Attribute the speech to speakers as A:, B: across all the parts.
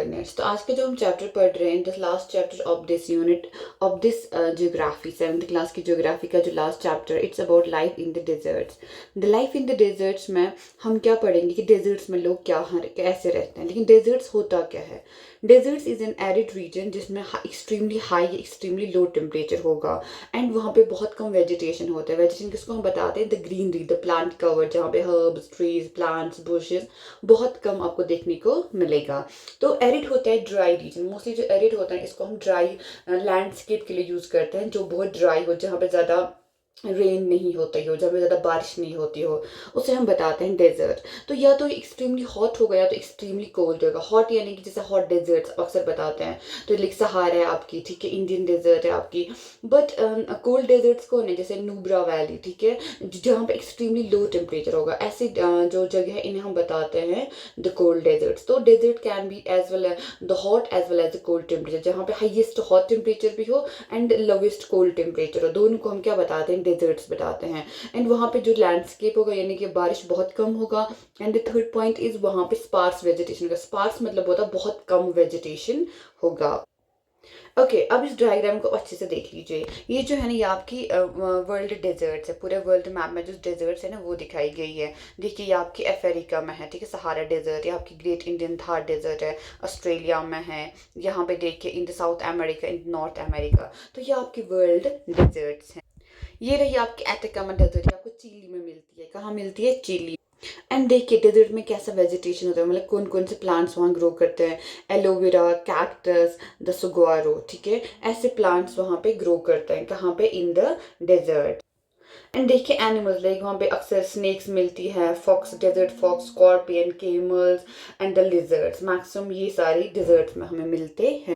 A: Coordinates. तो आज का जो हम चैप्टर पढ़ रहे हैं, the last chapter of this unit of this geography, 7th class की जियोग्राफी का जो last chapter, it's about life in the deserts. The life in the deserts में हम क्या पढ़ेंगे कि डेजर्ट्स में लोग क्या कैसे रहते हैं। लेकिन डेजर्ट्स होता क्या है? Deserts is an arid region जिसमें extremely high extremely low temperature होगा एंड वहाँ पे बहुत कम वेजिटेशन होता है। वेजिटेशन किसको हम बताते हैं? The greenery, the plant cover, जहाँ पे हर्ब्स, ट्रीज, प्लांट्स, बुशेस बहुत कम आपको देखने को मिलेगा। तो एरिड होता है ड्राई रीजन। मोस्टली जो एरिड होता है इसको हम ड्राई लैंडस्केप के लिए यूज करते हैं, जो बहुत ड्राई हो, जहाँ पे ज्यादा रेन नहीं होती हो, जहाँ पे ज़्यादा बारिश नहीं होती हो, उसे हम बताते हैं डेजर्ट। तो या तो एक्सट्रीमली हॉट होगा या तो एक्सट्रीमली कोल्ड होगा। हॉट यानी कि जैसे हॉट डेजर्ट्स अक्सर बताते हैं, तो लाइक सहारा है आपकी, ठीक है, इंडियन डेजर्ट है आपकी। बट कोल्ड डेजर्ट्स कौन है? जैसे नुब्रा वैली, ठीक है, जहाँ पे एक्सट्रीमली लो टेम्परेचर होगा। ऐसी जो जगह है इन्हें हम बताते हैं द कोल्ड डेजर्ट्स। तो desert can be as well the hot as well as the cold temperature, जहाँ पे हाइएस्ट हॉट टेम्परेचर भी हो एंड लोवेस्ट कोल्ड टेम्परेचर हो। दोनों को हम क्या बताते हैं? डेजर्ट्स बताते हैं। एंड वहाँ पे जो लैंडस्केप होगा यानी कि बारिश बहुत कम होगा। And the third point is वहाँ पे स्पार्स वेजिटेशन होगा। स्पार्स मतलब होता है बहुत कम वेजिटेशन होगा। ओके, अब इस डायग्राम को अच्छे से देख लीजिए। ये जो है ना, ये आपकी वर्ल्ड डेजर्ट्स है। पूरे वर्ल्ड मैप में जो डेजर्ट्स है ना वो दिखाई गई है। देखिए ये आपकी अफ्रीका में है, ठीक है, सहारा डेजर्ट। ये आपकी ग्रेट इंडियन थार डेजर्ट है, ऑस्ट्रेलिया में है। यहाँ पे देखिए in the South America, in North America. तो ये आपकी वर्ल्ड डेजर्ट्स हैं। ये रही आपकी एटाकामा डेजर्ट, ये आपको चिली में मिलती है। कहाँ मिलती है? चिली। एंड देखिए डेजर्ट में कैसा वेजिटेशन होता है, मतलब कौन कौन से प्लांट्स वहाँ ग्रो करते हैं। एलोवेरा, कैक्टस, द सुगुआरो, ठीक है, ऐसे प्लांट्स वहाँ पे ग्रो करते हैं। कहाँ पे? In the desert. एंड देखिए एनिमल्स, लाइक वहाँ पे अक्सर स्नेक्स मिलती है, fox, desert fox, scorpion, camels and the lizards. Maximum ये सारी डेजर्ट्स में हमें मिलते हैं।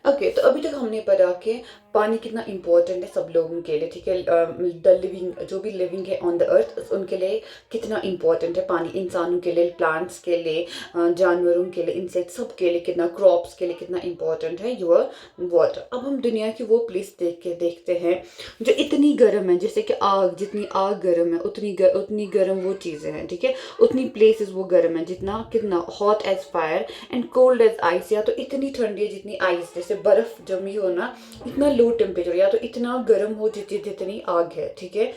A: ओके, तो अभी तक हमने पढ़ा कि पानी कितना इंपॉर्टेंट है सब लोगों के लिए, ठीक है। द लिविंग, जो भी लिविंग है ऑन द अर्थ, उनके लिए कितना इंपॉर्टेंट है पानी। इंसानों के लिए, प्लांट्स के लिए, जानवरों के लिए, इंसेक्ट सब के लिए कितना, क्रॉप्स के लिए कितना इंपॉर्टेंट है योर वाटर। अब हम दुनिया की वो प्लेस देखते हैं जो इतनी गर्म है, जैसे कि आग, जितनी आग गर्म है उतनी गर्म वो चीज़ें हैं, ठीक है। उतनी प्लेसेस वो गर्म है जितना, कितना, hot as fire and cold as ice. या तो इतनी ठंडी है जितनी आइस, जैसे बर्फ जमी हो ना, इतना लो टेम्परेचर, या तो इतना गर्म हो जितनी आग है, ठीक है।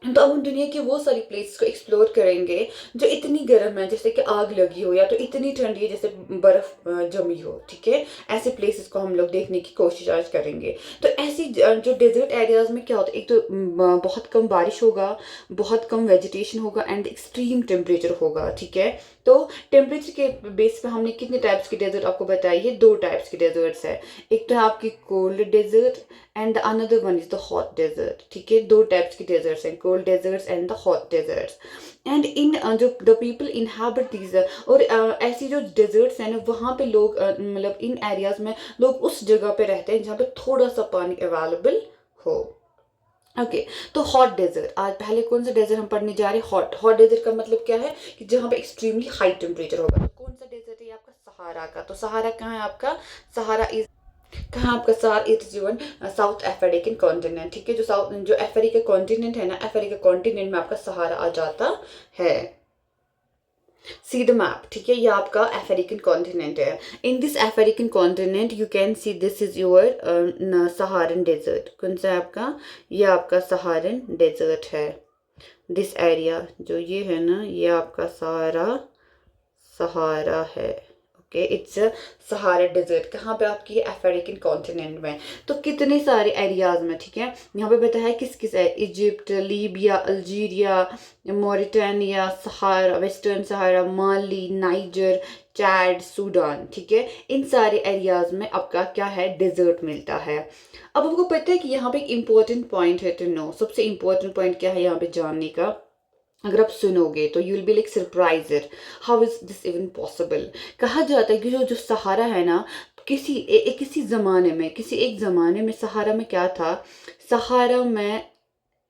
A: तो अब हम दुनिया की वो सारी प्लेसेस को एक्सप्लोर करेंगे जो इतनी गर्म है जैसे कि आग लगी हो, या तो इतनी ठंडी है जैसे बर्फ जमी हो, ठीक है। ऐसे प्लेसेस को हम लोग देखने की कोशिश आज करेंगे। तो ऐसी जो डेजर्ट एरियाज में क्या होता है, एक तो बहुत कम बारिश होगा, बहुत कम वेजिटेशन होगा एंड एक्सट्रीम टेम्परेचर होगा, ठीक है। तो टेम्परेचर के बेस पे हमने कितने टाइप्स के डेजर्ट आपको बताई है? 2 टाइप्स के डेजर्ट्स है। एक तो है आपकी cold desert and the another one is the hot desert, ठीक है। 2 टाइप्स के डेजर्ट्स हैं, cold deserts and the hot deserts. And in जो द पीपल इनहैबिट दीज, और ऐसी जो डेजर्ट्स हैं ना वहाँ पे लोग मतलब इन एरियाज में लोग उस जगह पे रहते हैं जहाँ पे थोड़ा सा पानी अवेलेबल हो। ओके, तो हॉट डेजर्ट, आज पहले कौन सा डेजर्ट हम पढ़ने जा रहे हैं? हॉट। हॉट डेजर्ट का मतलब क्या है कि जहाँ पे एक्सट्रीमली हाई टेम्परेचर होगा। तो कौन सा डेजर्ट है? आपका सहारा का। तो सहारा कहाँ है आपका? सहारा इज, कहाँ आपका? Sahara is given south African continent, ठीक है। जो अफ्रीका कॉन्टिनेंट है ना, अफ्रीका कॉन्टिनेंट में आपका सहारा आ जाता है। सी द मैप, ठीक है, ये आपका अफ्रीकन कॉन्टिनेंट है। In this African continent you can see this is your Saharan desert. कौन सा है आपका? ये आपका सहारन डेजर्ट है। दिस एरिया जो ये है ना, ये आपका सहारा है। Okay, it's Sahara desert. कहाँ पे? आपकी अफ्रीकन कॉन्टिनेंट में। तो कितने सारे एरियाज में, ठीक है। यहाँ पे बताया है किस किस है, इजिप्ट, लीबिया, अल्जीरिया, मॉरिटानिया, सहारा, वेस्टर्न सहारा, माली, नाइजर, चैड, सूडान, ठीक है। इन सारे एरियाज में आपका क्या है? डेजर्ट मिलता है। अब आपको पता है कि यहाँ पे एक इम्पोर्टेंट पॉइंट है टू नो। सबसे इम्पोर्टेंट पॉइंट क्या है यहाँ पे जानने का? अगर आप सुनोगे तो you will be like surprised, how is this even possible. कहा जाता है कि जो सहारा है ना, किसी जमाने में, किसी एक जमाने में सहारा में क्या था? सहारा में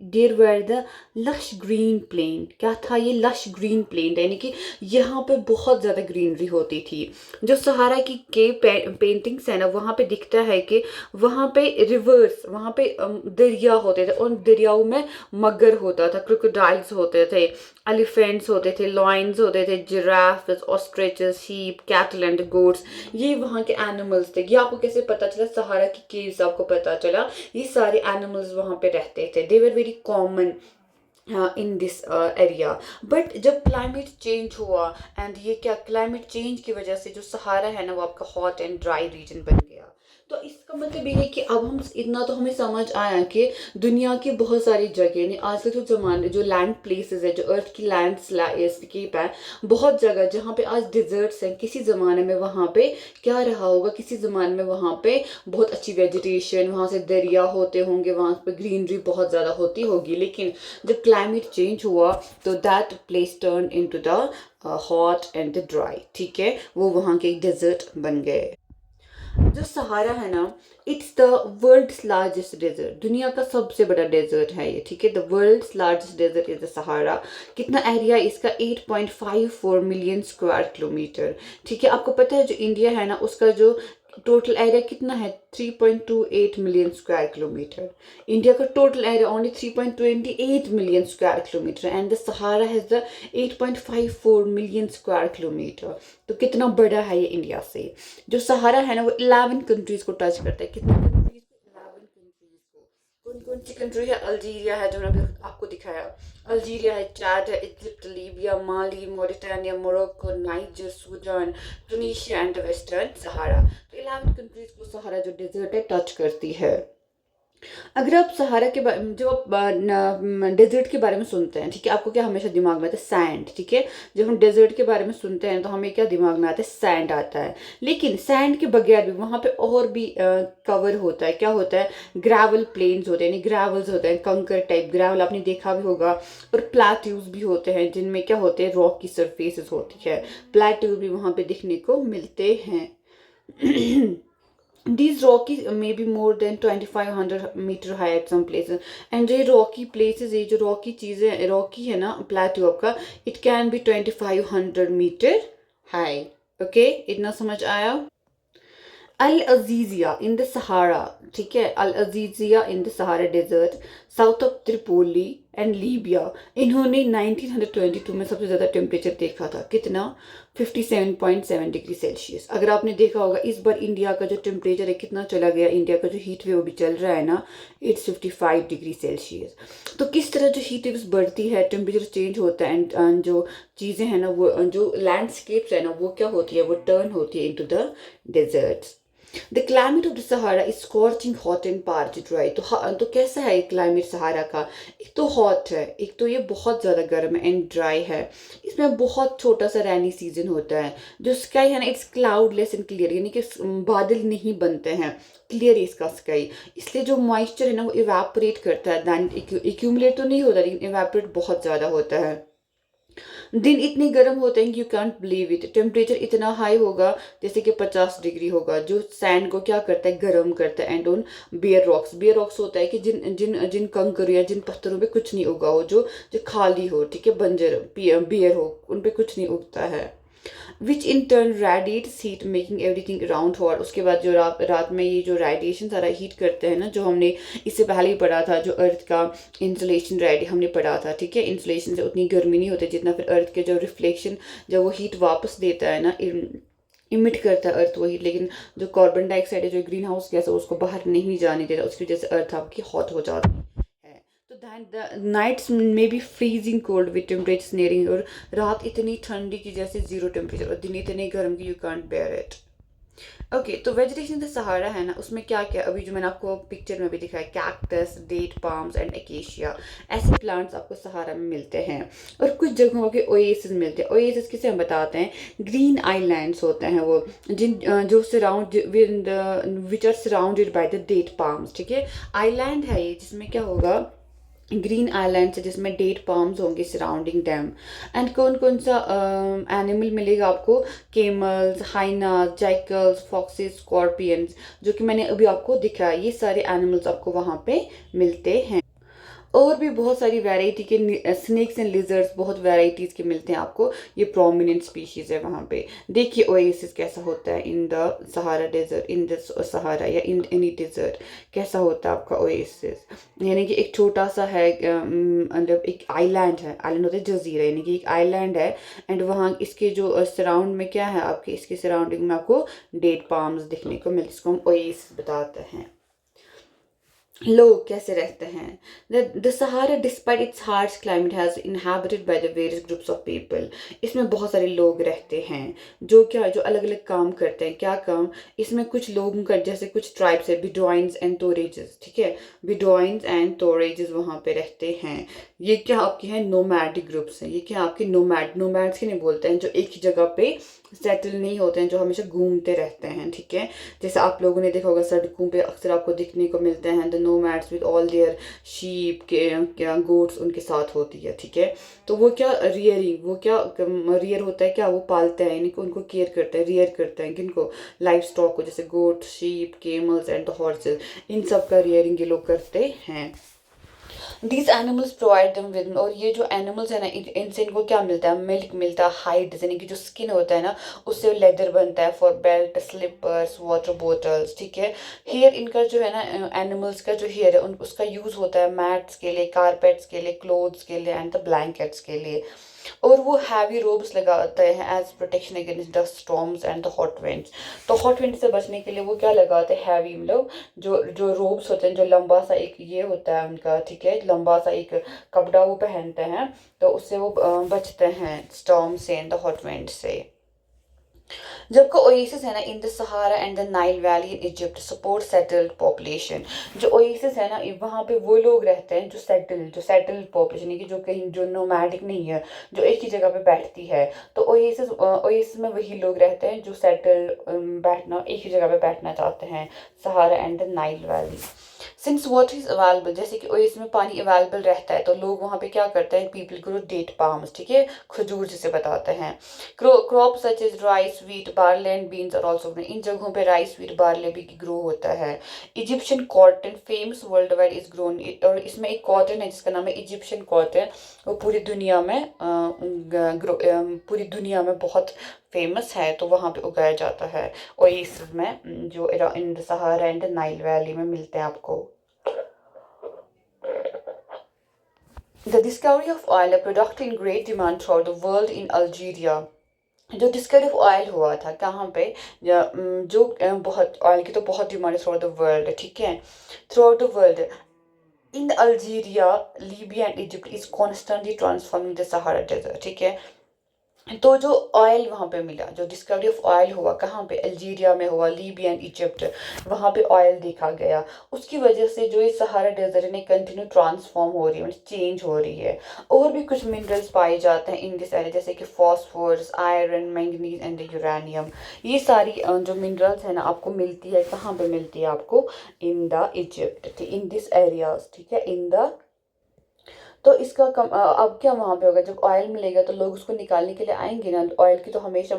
A: there were the lush green plain. क्या था ये? लश ग्रीन प्लेन, यानी कि यहाँ पे बहुत ज़्यादा ग्रीनरी होती थी। जो सहारा की पेंटिंग्स है ना, वहाँ पे दिखता है कि वहाँ पे रिवर्स, वहाँ पे दरिया होते थे, उन दरियाओं में मगर होता था, क्रोकोडाइल्स होते थे, एलिफेंट्स होते थे, लॉयंस होते थे, giraffe, ostriches, sheep, cattle and goats. ये वहाँ के एनिमल्स थे। ये आपको कैसे पता चला? सहारा की केव्स आपको पता चला। ये सारे एनिमल्स वहाँ पे रहते थे। They were very common in this area. But जब क्लाइमेट चेंज हुआ, एंड ये क्या, क्लाइमेट चेंज की वजह से जो सहारा है ना, वो आपका हॉट एंड ड्राई रीजन बन गया। तो इसका मतलब ये है कि अब हम इतना तो हमें समझ आया कि दुनिया की बहुत सारी जगह, यानी आज के जो जमाने, जो लैंड प्लेसेस है, जो अर्थ की लैंडस्केप है, बहुत जगह जहाँ पे आज डिजर्ट्स हैं, किसी ज़माने में वहाँ पे क्या रहा होगा, किसी ज़माने में वहाँ पे बहुत अच्छी वेजिटेशन, वहाँ से दरिया होते होंगे, वहाँ पे ग्रीनरी बहुत ज़्यादा होती होगी। लेकिन जब क्लाइमेट चेंज हुआ तो that place turn into the hot and the dry, ठीक है, वो वहाँ के डेजर्ट बन गए। जो सहारा है ना, it's the world's largest desert, दुनिया का सबसे बड़ा डेजर्ट है ये, ठीक है। The world's largest desert is the Sahara. कितना एरिया इसका? 8.54 मिलियन स्क्वायर किलोमीटर, ठीक है। आपको पता है जो इंडिया है ना, उसका जो टोटल एरिया कितना है? 3.28 मिलियन स्क्वायर किलोमीटर। इंडिया का total area only 3.28 million square kilometre, and the Sahara has the 8.54 million square kilometre. तो कितना बड़ा है ये इंडिया से। जो सहारा है ना, वो 11 कंट्रीज को टच करता है। कितनी कंट्रीज को? 11 कंट्रीज को। कौन कौन सी कंट्री है? अल्जीरिया है, जो मैंने अभी आपको दिखाया। अल्जीरिया है, चाद है, Egypt, Libya, Mali, Mauritania, Morocco, Niger, Sudan, Tunisia and Western Sahara. तो 11 कंट्रीज को सहारा जो डेजर्ट है टच करती है। अगर आप सहारा के बारे, जो आप डेजर्ट के बारे में सुनते हैं, ठीक है, आपको क्या हमेशा दिमाग में आता है? सैंड, ठीक है। जब हम डेजर्ट के बारे में सुनते हैं तो हमें क्या दिमाग में आता है? सैंड आता है। लेकिन सैंड के बगैर भी वहाँ पे और भी कवर होता है। क्या होता है? ग्रेवल प्लेन्स होते हैं, यानी ग्रेवल्स होते हैं, कंकर टाइप ग्रेवल, आपने देखा भी होगा। और प्लेट्यूज भी होते हैं, जिनमें क्या होते हैं? रॉक की सरफेसेस होती है। प्लेट्यूज भी वहाँ पे दिखने को मिलते हैं। These rocky may be more than 2500 metre high at some places, and ये rocky places, ये जो rocky चीज़ें, rocky है ना plateau आपका, it can be 2500 metre high। Okay, इतना समझ आया? अल अजीजिया इन द सहारा, ठीक है, Al Aziziyah in the Sahara desert, south of Tripoli and Libya. इन्होंने 1922 में सबसे ज़्यादा टेम्परेचर देखा था। कितना? 57.7 डिग्री सेल्सियस। अगर आपने देखा होगा इस बार इंडिया का जो टेम्परेचर है कितना चला गया, इंडिया का जो हीट वेव भी चल रहा है ना, इट्स 55 डिग्री सेल्सियस। तो किस तरह जो हीट वेव्स बढ़ती है, टेम्परेचर चेंज होता है, एंड जो चीज़ें हैं ना, वो जो लैंडस्केप्स है ना, वो क्या होती है? वो टर्न होती है into the deserts. The climate of the Sahara is scorching hot and parch dry. तो कैसा है क्लाइमेट सहारा का? एक तो हॉट है, एक तो ये बहुत ज़्यादा गर्म है, एंड ड्राई है। इसमें बहुत छोटा सा रैनी सीजन होता है। जो स्काई है ना, इट्स क्लाउडलेस एंड क्लियर, यानी कि बादल नहीं बनते हैं, क्लियर है इसका स्काई। इसलिए जो मॉइस्चर है ना, वो इवेपोरेट करता है, दैन एक्यूमुलेट तो नहीं होता, लेकिन इवेपोरेट बहुत ज़्यादा होता है। दिन इतने गर्म होते हैं कि you can't believe it. Temperature इतना हाई होगा जैसे कि 50 डिग्री होगा, जो सैंड को क्या करता है? गर्म करता है। एंड ऑन बियर रॉक्स होता है कि जिन जिन जिन कंकर या जिन पत्थरों पे कुछ नहीं उगा हो, जो जो खाली हो, ठीक है, बंजर बियर हो, उन पे कुछ नहीं उगता है। Which in turn radiates heat making everything around hot. उसके बाद जो रात में ये जो रेडिएशन सारा हीट करते हैं ना, जो हमने इससे पहले ही पढ़ा था, जो अर्थ का इंसुलेशन रेडी हमने पढ़ा था, ठीक है। इंसुलेशन से उतनी गर्मी नहीं होती जितना फिर अर्थ के जो रिफ्लेक्शन, जब वो हीट वापस देता है ना, इमिट करता है अर्थ वही, लेकिन जो कार्बन डाइऑक्साइड है, जो ग्रीन हाउस गैस है, उसको बाहर नहीं जाने देता, उसकी वजह से अर्थ आपकी हॉट हो जाती है। तो द नाइट्स में be freezing cold with temperature nearing, और रात इतनी ठंडी की जैसे जीरो टेम्परेचर, और दिन इतने गर्म की you can't bear it. Okay, तो वेजिटेशन द सहारा है ना, उसमें क्या क्या अभी जो मैंने आपको पिक्चर में भी दिखाया, cactus, date palms and acacia, ऐसे प्लांट्स आपको सहारा में मिलते हैं। और कुछ जगहों के ओएसिस मिलते हैं। ओएसिस किसे हम बताते हैं? ग्रीन आइलैंड्स होते हैं वो, जिन जो surround which are surrounded by the date palms, ठीक है। आइलैंड है ये, जिसमें क्या होगा? ग्रीन आइलैंड है, जिसमें डेट पाम्स होंगे सराउंडिंग डैम। एंड कौन कौन सा एनिमल मिलेगा आपको? केमल्स, हाइनास, जैकल्स, फॉक्सेस, स्कॉर्पियंस, जो कि मैंने अभी आपको दिखाया, ये सारे एनिमल्स आपको वहाँ पे मिलते हैं। और भी बहुत सारी वैरायटी के स्नेक्स एंड लिजर्ड्स बहुत वैरायटीज़ के मिलते हैं आपको। ये प्रोमिनेंट स्पीशीज़ है वहाँ पे। देखिए ओएसिस कैसा होता है in the Sahara desert, in the Sahara या इन एनी डेजर्ट, कैसा होता है आपका ओएसिस। यानी कि एक छोटा सा है, मतलब एक आइलैंड है, आइलैंड होता है जजीरा, यानी कि एक आइलैंड है। एंड वहाँ इसके जो सराउंड में क्या है आपके, इसके सराउंडिंग में आपको डेट पाम्स दिखने को मिलते, इसको हम ओएसिस बताते हैं। लोग कैसे रहते हैं। The Sahara despite it's harsh climate has inhabited by the various groups of people. इसमें बहुत सारे लोग रहते हैं जो क्या, जो अलग अलग काम करते हैं। क्या काम, इसमें कुछ लोगों का जैसे कुछ ट्राइब्स है, बिडोइंस एंड तोरेजेस, ठीक है, बिडोइंस एंड तोरेजेस वहाँ पे रहते हैं। ये क्या आपके हैं, नोमैडिक ग्रुप्स हैं। ये क्या आपके नोमैड्स के नहीं बोलते हैं, जो एक ही जगह पे सेटल नहीं होते हैं, जो हमेशा घूमते रहते हैं, ठीक है। जैसे आप लोगों ने देखा होगा सड़कों पे अक्सर आपको दिखने को मिलते हैं the nomads with all their sheep के क्या गोट्स उनके साथ होती है, ठीक है। तो वो क्या रियरिंग, वो क्या रियर होता है, क्या वो पालते हैं, यानी कि उनको केयर करते हैं, रियर करते हैं किनको, लाइफ स्टॉक को, जैसे गोट, शीप, केमल्स एंड द हॉर्सेस, इन सब का रियरिंग ये लोग करते हैं। दीज एनिमल्स प्रोवाइड दम विद, और ये जो एनिमल्स है ना, इनसे इनको क्या मिलता है, मिल्क मिलता है, हाइड यानी कि जो स्किन होता है ना, उससे लेदर बनता है for belt, slippers, water bottles, ठीक है। हेयर इनका जो है ना, एनिमल्स का जो हेयर है उसका यूज होता है मैट्स के लिए, कारपेट्स के लिए, क्लोथ्स के लिए एंड द ब्लैंकेट्स के लिए। और वो हैवी रोब्स लगाते हैं as protection against the storms and the hot winds. तो हॉट विंड से बचने के लिए वो क्या लगाते हैं, हैवी, मतलब जो जो रोब्स होते हैं, जो लंबा सा एक ये होता है उनका, ठीक है, लंबा सा एक कपड़ा वो पहनते हैं, तो उससे वो बचते हैं स्टॉर्म से एंड द हॉट विंड से। जबकि ओएसिस है ना इन the Sahara and the Nile valley in Egypt support settled population. जो ओएसिस है ना, वहाँ पे वो लोग रहते हैं जो सेटल्ड पॉपुलेशन, कि जो कहीं, जो नोमैडिक नहीं है, जो एक ही जगह पे बैठती है। तो ओएसिस में वही लोग रहते हैं जो सेटल्ड, बैठना, एक ही जगह पे बैठना चाहते हैं, Sahara and the Nile valley. Since water is available, जैसे कि ओएसिस में पानी अवेलेबल रहता है, तो लोग वहाँ पे क्या करते हैं, पीपल ग्रो डेट पाम्स, ठीक है, खजूर जिसे बताते हैं। Crop such as rice, wheat, barley and beans और ऑल्सो, इन जगहों पे राइस, व्हीट, बार्ले भी ग्रो होता है। Egyptian cotton famous world wide is grown, और इसमें एक कॉटन है जिसका नाम है इजिप्शियन कॉटन। वो पूरी दुनिया में पूरी दुनिया में बहुत फेमस है, तो वहाँ पे उगाया जाता है। और इसमें जो इन सहारा एंड नाइल वैली में मिलते हैं आपको। The discovery of oil, a product in great demand throughout the world in Algeria। जो डिस्कवरी ऑफ ऑयल हुआ था कहाँ पे, जो बहुत ऑयल की तो बहुत डिमांड है थ्रू आउट द वर्ल्ड, ठीक है, throughout the world. In Algeria, Libya and Egypt is constantly transforming the Sahara desert, ठीक है। तो जो ऑयल वहाँ पे मिला, जो डिस्कवरी ऑफ ऑयल हुआ कहाँ पे, अल्जीरिया में हुआ, लीबिया एंड इजिप्ट, वहाँ पे ऑयल देखा गया। उसकी वजह से जो ये सहारा डेजर्ट है कंटिन्यू ट्रांसफॉर्म हो रही है, मतलब चेंज हो रही है। और भी कुछ मिनरल्स पाए जाते हैं इन दिस एरिया, जैसे कि phosphorus, iron, manganese and uranium. ये सारी जो मिनरल्स है ना आपको मिलती है, कहाँ पे मिलती है आपको, in the Egypt, in this areas, ठीक है, इन द। तो इसका अब क्या वहाँ पे होगा, जब ऑयल मिलेगा तो लोग उसको निकालने के लिए आएंगे ना। ऑयल की तो हमेशा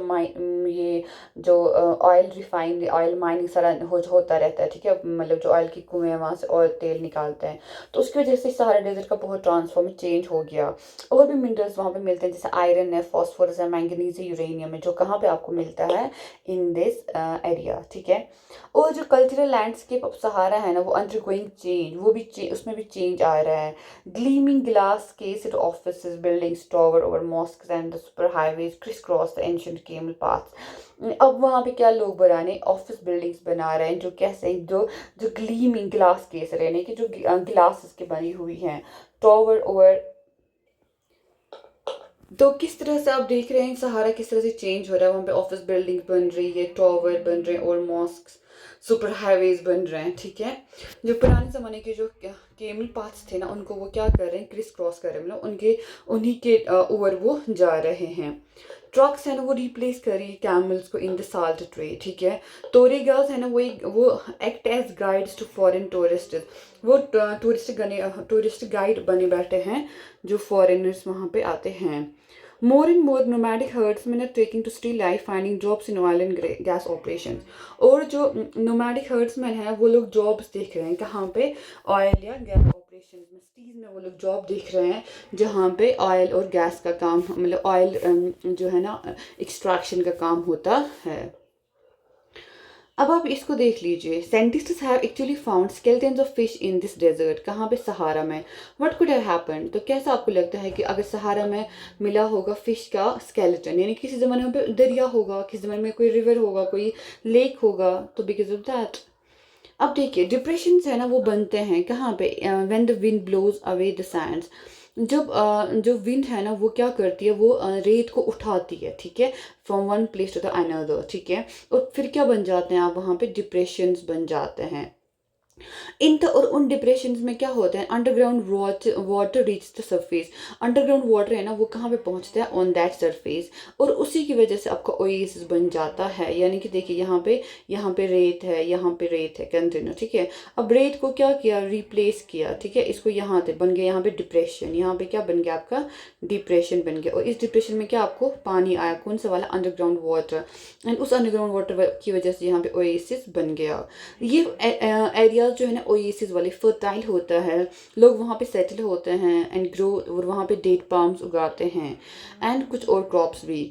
A: ये जो ऑयल रिफाइन, ऑयल माइनिंग सारा होता रहता है, ठीक है, मतलब जो ऑयल की कुएं हैं वहाँ से ऑयल तेल निकालते हैं। तो उसकी वजह से सहारा डेजर्ट का बहुत ट्रांसफॉर्म चेंज हो गया। और भी मिनरल्स वहाँ पे मिलते हैं, जैसे आयरन है, फॉस्फोरस है, मैंगनीज है, यूरेनियम है, जो कहाँ पे आपको मिलता है, इन दिस एरिया, ठीक है। और जो कल्चरल लैंडस्केप ऑफ सहारा है ना, वो अंडरगोइंग चेंज, वो भी उसमें भी चेंज आ रहा है। Gleaming glass cased offices, buildings tower over mosques and the superhighways crisscross the ancient camel paths। अब वहाँ पे क्या लोग बनाने, ऑफिस बिल्डिंग्स बना रहे हैं, जो कैसे, जो जो ग्लीमिंग ग्लास केस रहे हैं, कि जो ग्लासेस की बनी हुई हैं, टॉवर ओवर। तो किस तरह से आप देख रहे हैं सहारा किस तरह से चेंज हो रहा है, वहाँ पे ऑफिस बिल्डिंग बन रही है, टॉवर बन रहे हैं और मॉस्क, सुपर हाईवेज बन रहे हैं, ठीक है। जो पुराने ज़माने के जो केमल पाथ्स थे ना, उनको वो क्या कर रहे हैं, क्रिस क्रॉस कर रहे हैं, मतलब उन्हीं के ओवर वो जा रहे हैं। ट्रक्स है ना वो रिप्लेस करी कैमल्स को इन द साल्ट ट्रे, ठीक है। टोरी गर्ल्स है ना वो act as guides to foreign tourist, वो टूरिस्ट गाइड बने बैठे हैं जो फॉरेनर्स वहाँ पे आते हैं। More and more nomadic herdsmen are taking to still life, finding jobs in oil and gas operations. और जो nomadic herdsmen हैं वो लोग jobs देख रहे हैं कहाँ पे, ऑयल या गैस ऑपरेशन में, सिटीज में वो लोग जॉब देख रहे हैं जहाँ पे ऑयल और गैस का काम, मतलब ऑयल जो है ना एक्सट्रैक्शन का काम होता है। अब आप इसको देख लीजिए, scientists have actually found skeletons of fish in this desert, कहाँ पे, सहारा में। व्हाट कुड हैव हैपन, तो कैसा आपको लगता है कि अगर सहारा में मिला होगा फिश का स्केलेटन, यानी किसी ज़माने में दरिया होगा, किसी ज़माने में कोई रिवर होगा, कोई लेक होगा, तो बिकॉज ऑफ दैट। अब देखिए डिप्रेशन है ना वो बनते हैं कहाँ पे, when the wind blows away the sands, जब जो विंड है ना वो क्या करती है, वो रेत को उठाती है, ठीक है, from one place to the another, ठीक है, और फिर क्या बन जाते हैं आप वहाँ पे, डिप्रेशंस बन जाते हैं। और उन डिप्रेशन में क्या होता है, underground water reach the surface, underground water है ना वो कहाँ पे पहुँचता है, ऑन दैट सरफेस, और उसी की वजह से आपका ओएसिस बन जाता है। यानी कि देखिए यहाँ पे रेत है, यहाँ पे रेत है कंटिन्यू, ठीक है। अब रेत को क्या किया, रिप्लेस किया, ठीक है, इसको यहाँ पे बन गया, यहाँ पे डिप्रेशन, यहाँ पे क्या बन गया आपका, डिप्रेशन बन गया, और इस डिप्रेशन में क्या आपको पानी आया, कौन सा वाला, अंडरग्राउंड वाटर, एंड उस अंडरग्राउंड वाटर की वजह से यहाँ पे ओएसिस बन गया। ये एरिया जो है ना ओएसिस वाले फर्टाइल होता है, लोग वहाँ पे सेटल होते हैं एंड ग्रो, और वहाँ पे डेट पाम्स उगाते हैं एंड कुछ और क्रॉप्स भी।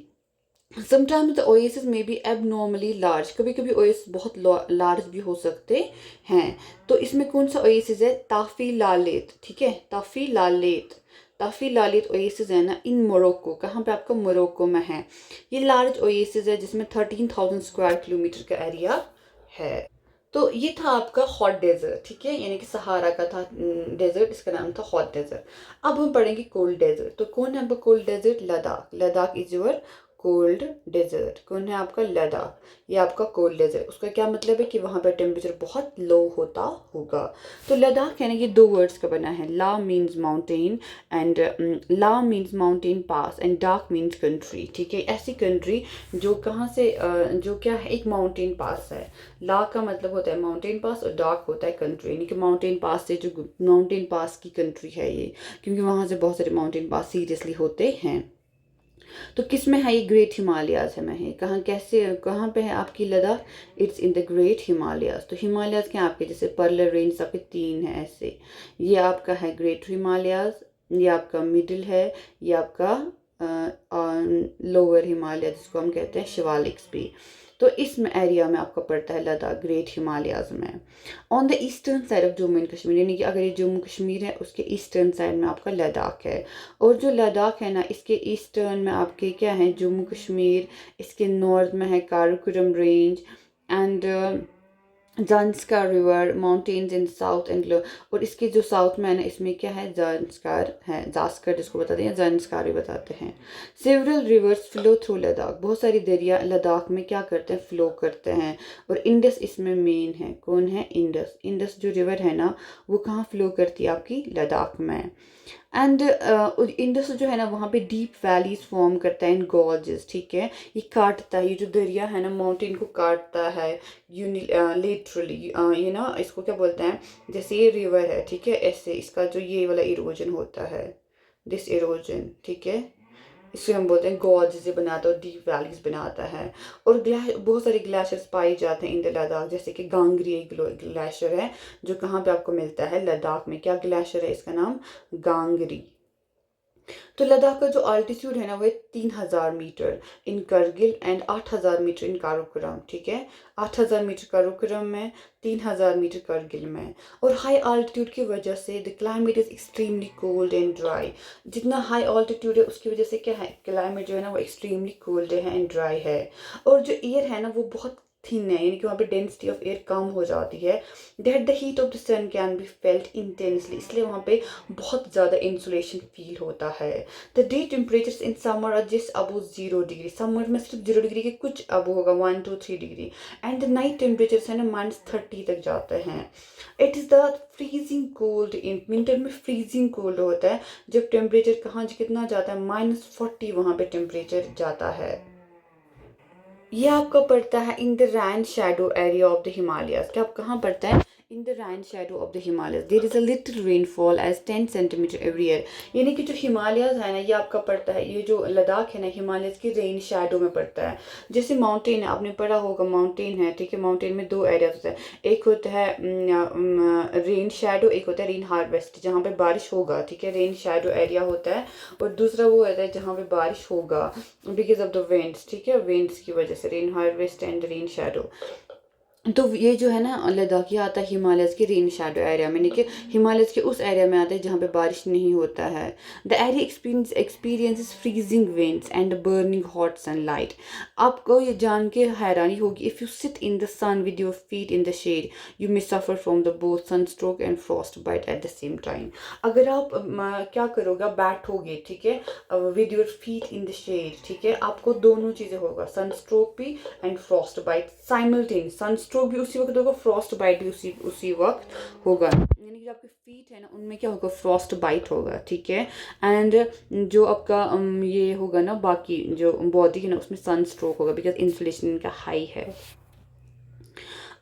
A: समटाइम्स द ओएसिस में बी एबनॉर्मली लार्ज, कभी कभी ओएसिस बहुत लार्ज भी हो सकते हैं। तो इसमें कौन सा ओएसिस है, ताफी लालेत, ठीक है, ताफी लालेत, ताफी लालेत ओएसिस है ना इन मोरक्को, कहाँ पे आपका, मोरक्को में है। ये लार्ज ओएसिस है जिसमें 13,000 स्क्वायर किलोमीटर का एरिया है। तो ये था आपका हॉट डेजर्ट, ठीक है, यानी कि सहारा का था डेजर्ट, इसका नाम था हॉट डेजर्ट। अब हम पढ़ेंगे कोल्ड डेजर्ट। तो कौन है आपका cold desert, Ladakh, Ladakh is your cold desert. कौन है आपका, लद्दाख, ये आपका कोल्ड डेजर्ट। उसका क्या मतलब है कि वहाँ पर टेम्परेचर बहुत लो होता होगा। तो लद्दाख है ना ये दो वर्ड्स का बना है, la means mountain and la means mountain pass and dak means country, ठीक है, ऐसी कंट्री जो कहाँ से जो क्या है, एक माउंटेन पास है। ला का मतलब होता है माउंटेन पास और डाक होता है कंट्री, यानी कि माउंटेन पास से, जो माउंटेन पास की कंट्री है ये, क्योंकि वहाँ से बहुत सारे माउंटेन पास सीरियसली होते हैं। तो किस में है ये, ग्रेट हिमालयाज में है। कहाँ, कैसे, कहाँ पे है आपकी Ladakh, it's in the great Himalayas. तो हिमालयाज क्या आपके, जैसे पर्लर रेंज आपके 3 है ऐसे, ये आपका है ग्रेट हिमालयाज, ये आपका मिडिल है, ये आपका लोअर हिमालय जिसको हम कहते हैं शिवालिक्स भी। तो इस एरिया में आपका पड़ता है लद्दाख, ग्रेट हिमालयाज में। On the eastern side of Jammu and Kashmir, यानी कि अगर ये जम्मू कश्मीर है उसके ईस्टर्न साइड में आपका लद्दाख है। और जो लद्दाख है ना इसके ईस्टर्न में आपके क्या है, जम्मू कश्मीर, इसके नॉर्थ में है Karakoram range and Zanskar river, mountains in south end, और इसके जो साउथ में है ना इसमें क्या है, जांस्कार है, जास्कर जिसको बताते हैं, जांस्कार भी बताते हैं। Several reverse flow through Ladakh, बहुत सारी दरिया लद्दाख में क्या करते हैं, फ्लो करते हैं, और इंडस इसमें मेन है। कौन है, इंडस, इंडस जो रिवर है ना वो कहाँ फ्लो करती है आपकी, लद्दाख में। एंड इंडस जो है ना वहाँ पे डीप वैलीज फॉर्म करता है इन गॉर्जेस, ठीक है, ये काटता है, ये जो दरिया है ना माउंटेन को काटता है लिटरली, ये ना इसको क्या बोलते हैं, जैसे ये रिवर है, ठीक है, ऐसे इसका जो ये वाला इरोजन होता है, दिस इरोजन, ठीक है, इसे हम बोलते हैं गॉर्ज से बनाता है और डीप वैलीज बनाता है। और बहुत सारे ग्लेशियर्स पाए जाते हैं इन द लद्दाख, जैसे कि गांगरी एक ग्लेशियर है जो कहाँ पे आपको मिलता है, लद्दाख में। क्या ग्लेशियर है, इसका नाम गांगरी। तो लद्दाख का जो अल्टीट्यूड है ना वो 3,000 metre in Kargil and 8,000 metre in Karakoram, ठीक है, 8,000 मीटर काराकोरम में, 3,000 मीटर करगिल में। और हाई अल्टीट्यूड की वजह से the climate is extremely cold and dry, जितना हाई अल्टीट्यूड है उसकी वजह से क्या है, क्लाइमेट जो है ना वो एक्सट्रीमली कोल्ड है एंड ड्राई है। और जो एयर है ना वो बहुत थिन है, यानी कि वहाँ पे डेंसिटी ऑफ एयर कम हो जाती है। That the heat of the sun can be felt intensely, इसलिए वहाँ पे बहुत ज़्यादा इंसुलेशन फील होता है। The day temperatures in summer are just above 0 degree, summer में सिर्फ 0 डिग्री के कुछ अब होगा, 1 to 3 degree. And the night temperatures है ना -30 तक जाते हैं। It is the freezing cold, in winter में फ्रीजिंग कोल्ड होता है, जब टेम्परेचर कहाँ कितना जाता है, -40 वहाँ पे टेम्परेचर जाता है। ये आपका पड़ता है in the rain shadow area of the Himalayas, क्या आप कहाँ पड़ता है, in the rain shadow of the Himalayas there is a little rainfall as 10 centimeter every year। यानी कि जो हिमालयस है ना, ये आपका पड़ता है, ये जो लद्दाख है ना, हिमालयस की रेन शेडो में पड़ता है। जैसे माउंटेन है, आपने पढ़ा होगा, माउंटेन है, ठीक है, माउंटेन में दो एरियाज होते हैं, एक होता है रेन शेडो, एक होता है रेन हार्वेस्ट, जहाँ पे बारिश होगा, ठीक है, रेन शेडो एरिया होता है, और दूसरा वो होता है जहाँ पे बारिश होगा बिकॉज ऑफ द विंड्स, ठीक है, विंड्स की वजह से, rain harvest and rain shadow. तो ये जो है ना लद्दाख, ये आता है हिमालयस के रेन शेडो एरिया में, यानी कि हिमालयस के उस एरिया में आता है जहाँ पे बारिश नहीं होता है। The area experiences freezing winds and burning hot sunlight. आपको ये जान के हैरानी होगी, if you sit in the sun with your feet in the shade you may suffer from the both sunstroke and frostbite at the same time. अगर आप क्या करोगे, बैठोगे, ठीक है, with your feet in the shade, ठीक है, आपको दोनों चीज़ें होगा, सनस्ट्रोक भी and frostbite simultaneous. Sunstroke भी उसी वक्त होगा, फ्रॉस्ट बाइट भी उसी वक्त होगा, यानी कि जो आपके फीट है ना उनमें क्या होगा, फ्रॉस्ट बाइट होगा, ठीक है। एंड जो आपका ये होगा ना, बाकी जो बॉडी है ना उसमें सनस्ट्रोक होगा बिकॉज इंसुलेशन इनका हाई है।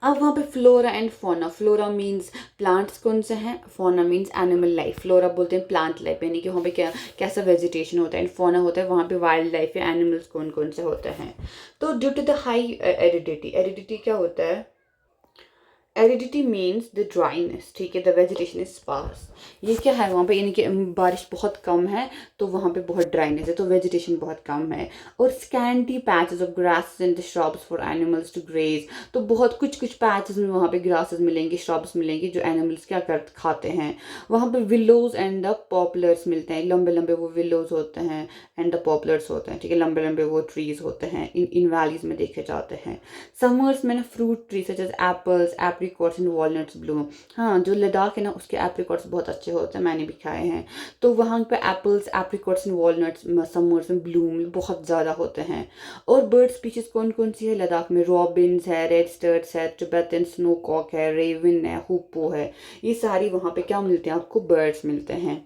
A: अब वहाँ पे flora and fauna. Flora means plants कौन से हैं, फोना मीन्स एनिमल लाइफ। फ्लोरा बोलते हैं प्लांट लाइफ, यानी कि वहाँ पे क्या कैसा वेजिटेशन होता है, एंड फोना होता है वहाँ पे वाइल्ड लाइफ या एनिमल्स कौन कौन से होते हैं। तो due to the high aridity, aridity क्या होता है, एरिडिटी मीन्स द ड्राइनेस, ठीक है, द वेजिटेशन इज स्पार्स। ये क्या है वहाँ पे, यानी कि बारिश बहुत कम है तो वहाँ पे बहुत ड्राइनेस है, तो वेजिटेशन बहुत कम है। और scanty patches of grasses and the shrubs for animals to graze. तो बहुत कुछ पैचेस में वहाँ पे ग्रासेस मिलेंगे, श्रब्स मिलेंगे जो एनिमल्स क्या खाते हैं। वहाँ पे विलोज एंड द पॉपुलर्स मिलते हैं, लंबे लंबे वो विलोज होते हैं एंड द पॉपुलर्स होते हैं, ठीक है, लंबे लंबे वो ट्रीज होते हैं, इन वैलीज में देखे जाते हैं। समर्स में ना fruit tree such as apples, apricots and walnuts bloom. हाँ, जो लद्दाख है ना उसके एप्रिकॉट्स बहुत अच्छे होते हैं, मैंने भी खाए हैं। तो वहाँ पे apples, apricots and walnuts summers में ब्लूम बहुत ज़्यादा होते हैं। और बर्ड स्पीशीज कौन कौन सी है लद्दाख में, रॉबिन्स है, रेड स्टर्ट्स है, टिबेटन स्नोकॉक है, रेवन है, हुप्पो है, ये सारी वहाँ पे क्या मिलते हैं आपको, बर्ड्स मिलते हैं।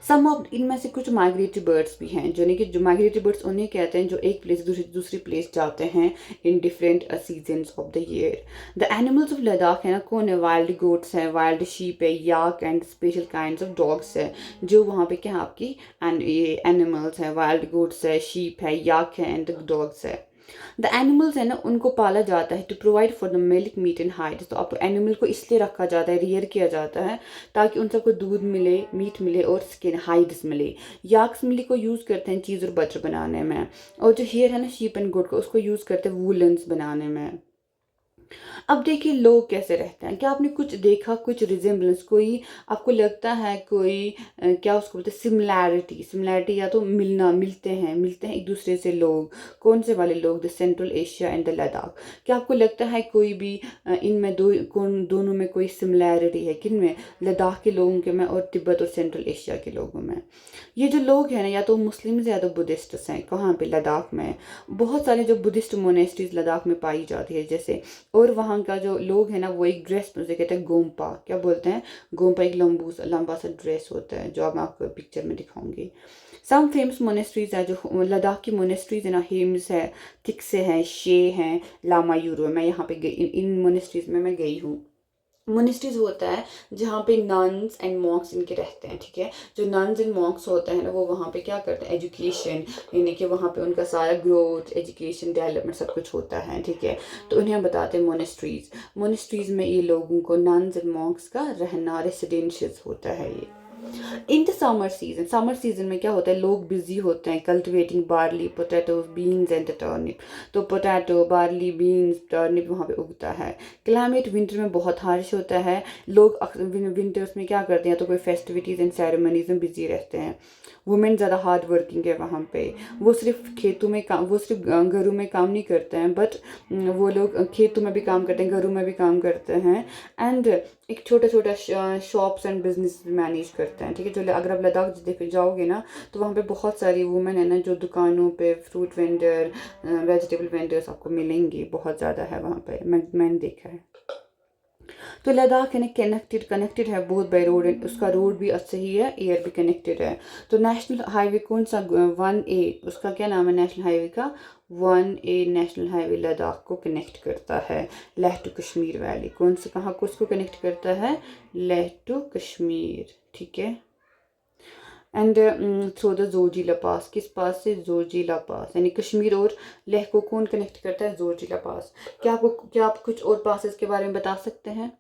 A: सम ऑफ इनमें से कुछ माइग्रेटरी बर्ड्स भी हैं, जो कि जो माइग्रेटरी बर्ड्स उन्हें कहते हैं जो एक प्लेस दूसरी प्लेस जाते हैं in different seasons of the year. The animals of Ladakh है ना कौन है, वाइल्ड गोट्स है, वाइल्ड शीप है, याक and special kinds of dogs है। जो वहाँ पे क्या आपकी ये एनिमल्स हैं, वाइल्ड गोट्स है, शीप है, याक है एंड डॉग्स है। द एनिमल्स है ना उनको पाला जाता है to provide for the milk meat and hide. तो आप एनिमल को इसलिए रखा जाता है, रियर किया जाता है ताकि उन सबको दूध मिले, मीट मिले और स्किन हाइड्स मिले। याक्स मिली को यूज़ करते हैं चीज़ और बटर बनाने में, और जो हेयर है ना शीप एंड गोट को, उसको यूज़ करते हैं वूलन्स बनाने में। अब देखिए लोग कैसे रहते हैं, क्या आपने कुछ देखा, कुछ रिजेम्बलेंस, कोई आपको लगता है कोई क्या उसको बोलते हैं सिमिलैरिटी या तो मिलते हैं एक दूसरे से लोग। कौन से वाले लोग, the central Asia and the Ladakh. क्या आपको लगता है कोई भी इनमें दोनों में कोई सिमिलैरिटी है, किन में, लद्दाख के लोगों के में और तिब्बत और सेंट्रल एशिया के लोगों में। ये जो लोग हैं ना या तो मुस्लिम्स या तो बुद्धिस्ट्स हैं, कहाँ पे, लद्दाख में। बहुत सारे जो बुद्धिस्ट मोनेस्ट्रीज लद्दाख में पाई जाती है जैसे। और वहाँ का जो लोग हैं ना वो एक ड्रेस उसे कहते हैं गोम्पा, क्या बोलते हैं, गोम्पा एक लंबा सा ड्रेस होता है जो अब मैं आपको पिक्चर में दिखाऊंगी। सम फेमस मोनेस्ट्रीज है, जो लद्दाख की मोनेस्ट्रीज है ना, हेम्स है, थिक्से हैं, शे हैं, लामा यूरो। मैं यहाँ पे इन मोनेस्ट्रीज में मैं गई हूँ। मोनेस्ट्रीज होता है जहाँ पे नन्स एंड मॉन्क्स इनके रहते हैं, ठीक है। जो नन्स एंड मॉन्क्स होते हैं ना वो वहाँ पे क्या करते हैं, एजुकेशन, यानी कि वहाँ पे उनका सारा ग्रोथ, एजुकेशन, डेवलपमेंट सब कुछ होता है, ठीक है। तो उन्हें हम बताते हैं मोनेस्ट्रीज में ये लोगों को, नन्स एंड मॉन्क्स का रहना, रेसिडेंशियल्स होता है ये। इन द समर सीजन में क्या होता है, लोग बिजी होते हैं cultivating barley, potatoes, beans and turnip. तो पोटैटो, बार्ली, बीन्स, टर्निप वहाँ पे उगता है। क्लाइमेट विंटर में बहुत हार्श होता है। लोग विंटर्स में क्या करते हैं, तो कोई फेस्टिविटीज़ एंड सेरेमनीज में बिजी रहते हैं। वुमेन ज़्यादा हार्ड वर्किंग है वहाँ पे, वो सिर्फ खेतों में काम, वो सिर्फ घरों में काम नहीं करते हैं, बट वो लोग खेतों में भी काम करते हैं, घरों में भी काम करते हैं, एंड एक छोटा शॉप्स एंड बिजनेस मैनेज करते हैं, ठीक है। जो अगर आप लद्दाख देख जाओगे ना तो वहाँ पे बहुत सारी वुमेन है ना जो दुकानों पे फ्रूट वेंडर, वेजिटेबल वेंडर्स आपको मिलेंगी, बहुत ज़्यादा है वहाँ पे, मैंने देखा है। तो लद्दाख है ना कनेक्टेड है बोथ बाई रोड, उसका रोड भी अच्छा ही है, एयर भी कनेक्टेड है। तो नेशनल हाईवे कौन सा, 1A, उसका क्या नाम है नेशनल हाईवे का, 1A नेशनल हाईवे लद्दाख को कनेक्ट करता है लेह टू कश्मीर वैली। कौन से कहाँ को उसको कनेक्ट करता है? लेह टू कश्मीर, ठीक है। एंड थ्रू द जोजिला पास, किस पास से? जोजिला पास, यानी कश्मीर और लेह को कौन कनेक्ट करता है? जोजिला पास। क्या आप कुछ और पासेस के बारे में बता सकते हैं?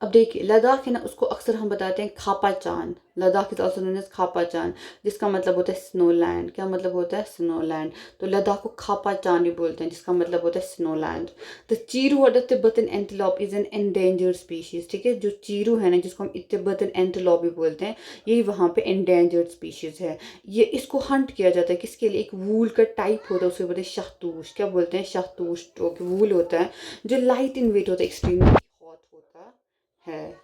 A: अब देखिए लद्दाख है ना, उसको अक्सर हम बताते हैं Khapa Chan. Ladakh is also known as Khapa Chan, जिसका मतलब होता है स्नो लैंड। क्या मतलब होता है? Snow land. तो लद्दाख को खापा चांद भी बोलते हैं, जिसका मतलब होता है स्नो लैंड। द चीरू और the Tibetan antelope is an endangered species, ठीक है। जो चीरू है ना, जिसको हम तिब्बतन एंटीलोप भी बोलते हैं, ये वहाँ पे एंडेंजर्ड स्पीशीज है। ये इसको हंट किया जाता है किसके लिए? एक वूल का टाइप होता है, उसे बोलते हैं शहतूश। क्या बोलते हैं? शहतूश। जो वूल होता है, जो लाइट इन वेट होता है, एक्सट्रीमली हॉट होता है।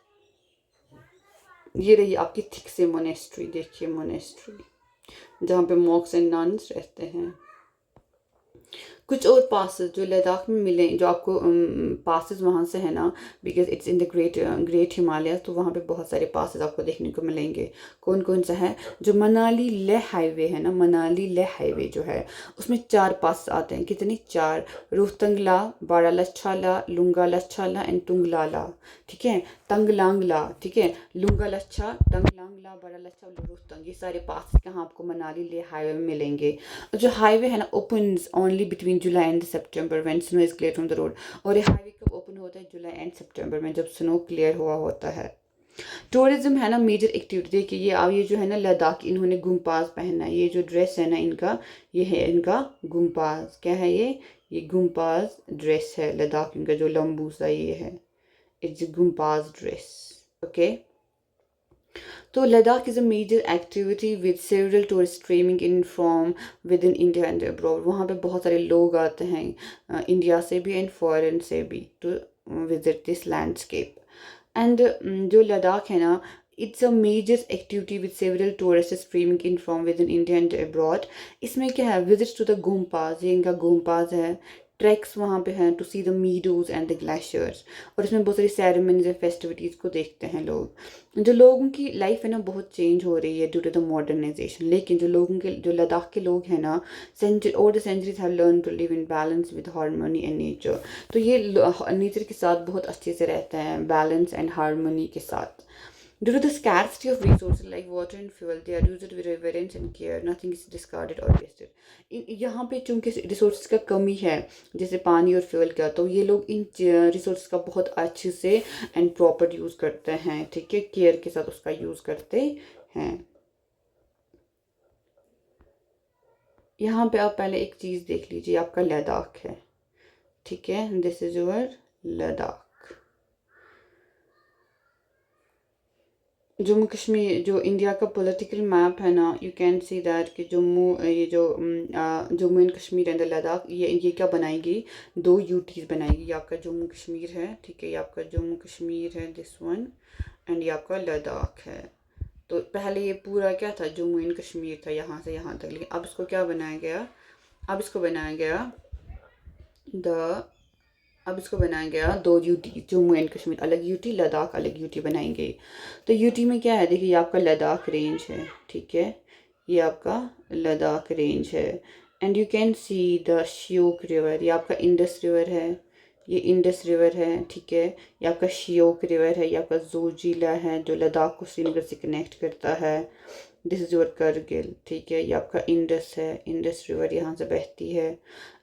A: ये रही आपकी थिक से मोनेस्ट्री। देखिए मोनेस्ट्री जहाँ पे मॉक्स एंड नन्स रहते हैं। कुछ और पासेस जो लद्दाख में मिले, जो आपको पासेस वहाँ से है ना, because it's in the great Himalaya, तो वहाँ पे बहुत सारे पासेस आपको देखने को मिलेंगे। कौन कौन सा है? जो मनाली लेह हाईवे है ना, मनाली लेह हाईवे जो है, उसमें 4 पास आते हैं। कितने? 4। रोहतंगला, बारालाछाला, लुंगालाछाला एंड तुंगलाला, ठीक है। तंगलांगला, ठीक है। लुंगालाछा, तंगलांगला, बारालाछा, रोहतंग, ये सारे पास कहाँ आपको मनाली लेह हाईवे में मिलेंगे। जो हाईवे है ना, opens only between July and September when snow is clear from the road. और ये हाईवे कब ओपन होता है? जुलाई एंड सितंबर में, जब स्नो क्लियर हुआ होता है। टूरिज्म है ना, मेजर एक्टिविटी। देखिए ये अब ये जो है ना लद्दाख, इन्होंने गुम्पाज पहना है। ये जो ड्रेस है ना इनका, ये है इनका गुम्पाज। क्या है ये गुम्पाज ड्रेस है लद्दाख, इनका जो लंबू सा ये है, इट्स गुम्पाज ड्रेस, ओके। तो Ladakh is a major activity with several tourist streaming in from within India and abroad. वहाँ पे बहुत सारे लोग आते हैं इंडिया से भी एंड फॉरेन से भी, to visit this landscape. And जो लद्दाख है ना, it's a major activity with several tourist streaming in from within India and abroad. इसमें क्या है? विजिट टू द गुम्पाज, ये इनका गुम्पाज है। ट्रैक्स वहाँ पे हैं to see the meadows and the glaciers. और इसमें बहुत सारी सेरेमनीज एंड फेस्टिविटीज़ को देखते हैं लोग। जो लोगों की लाइफ है ना, बहुत चेंज हो रही है ड्यू टू द मॉडर्नाइजेशन, लेकिन जो लद्दाख के लोग हैं ना, century over the centuries have learn to live in balance with harmony and nature. तो ये नेचर के साथ बहुत अच्छे से रहते हैं, बैलेंस एंड हार्मनी के साथ। Due to the scarcity of resources like water and fuel, they are used with reverence and care. Nothing is discarded or wasted. यहाँ पे चूंकि रिसोर्स का कमी है, जैसे पानी और फ्यूल का, तो ये लोग इन रिसोर्स का बहुत अच्छे से एंड प्रॉपर यूज़ करते हैं, ठीक है। केयर के साथ उसका यूज़ करते हैं। यहाँ पे आप पहले एक चीज़ देख लीजिए, आपका लद्दाख है, ठीक है। This is your Ladakh. Jammu Kashmir जो इंडिया का पॉलिटिकल मैप है ना, यू कैन सी दैट कि ये जो जम्मू एंड कश्मीर एंड लद्दाख, ये क्या बनाएगी? 2 यूटीज बनाएगी। ये आपका जम्मू कश्मीर है, ठीक है। ये आपका जम्मू कश्मीर है, दिस वन, एंड ये आपका लद्दाख है। तो पहले ये पूरा क्या था? जम्मू एंड कश्मीर था, यहाँ से यहाँ तक। लेकिन अब इसको क्या बनाया गया? अब इसको बनाया गया द अब इसको बनाया गया 2 यूटी, जम्मू एंड कश्मीर अलग यूटी, लद्दाख अलग यूटी बनाएंगे। तो यूटी में क्या है? देखिए ये आपका लद्दाख रेंज है, ठीक है। ये आपका लद्दाख रेंज है। And you can see the Shyok river, ये आपका इंडस रिवर है, ये इंडस रिवर है, ठीक है। ये आपका श्योक रिवर है, ये आपका जोजिला है जो लद्दाख को श्रीनगर से कनेक्ट करता है। दिस इज़ योर करगिल, ठीक है। ये आपका इंडस है, इंडस रिवर यहाँ से बहती है।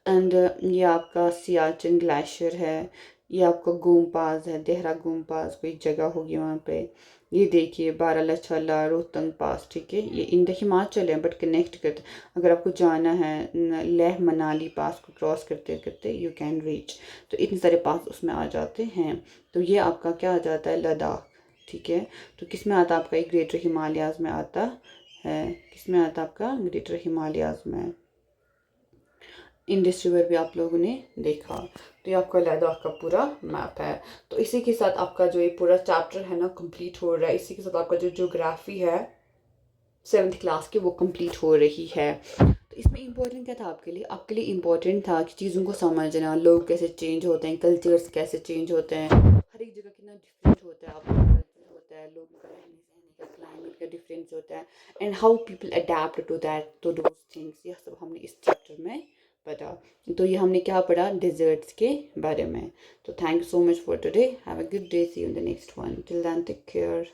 A: एंड ये आपका सियाचिन ग्लेशियर है। ये आपका गोमपाज है, देहरा गोमपाज कोई जगह होगी वहाँ पे। ये देखिए बारालाछाला, रोहतंग पास, ठीक है। ये इन द हिमाचल है बट कनेक्ट करते, अगर आपको जाना है लेह मनाली पास को क्रॉस करते करते यू कैन रीच। तो इतने सारे पास उसमें आ जाते हैं। तो ये आपका क्या आ जाता है? लद्दाख, ठीक है। तो किस में आता है आपका? एक ग्रेटर हिमालयाज़ में आता है। किस में आता है आपका? ग्रेटर हिमालयाज़ में। इंडस रिवर भी आप लोगों ने देखा। तो ये आपका लद्दाख का पूरा मैप है। तो इसी के साथ आपका जो ये पूरा चैप्टर है ना कंप्लीट हो रहा है। इसी के साथ आपका जो ज्योग्राफी है 7th क्लास की वो कंप्लीट हो रही है। तो इसमें इम्पोर्टेंट क्या था आपके लिए? आपके लिए इम्पोर्टेंट था कि चीज़ों को समझना, लोग कैसे चेंज होते हैं, कल्चर्स कैसे चेंज होते हैं, हर एक जगह कितना डिफरेंट होता है, आपका कल्चर होता है, लोगों का रहने सहने का, क्लाइमेट का का डिफरेंस होता है and how people adapt to that to those things, यह सब हमने इस चैप्टर में पढ़ा। तो ये हमने क्या पढ़ा, डिजर्ट्स के बारे में। तो thank you so much for today, have a good day, see you in the next one, till then take care.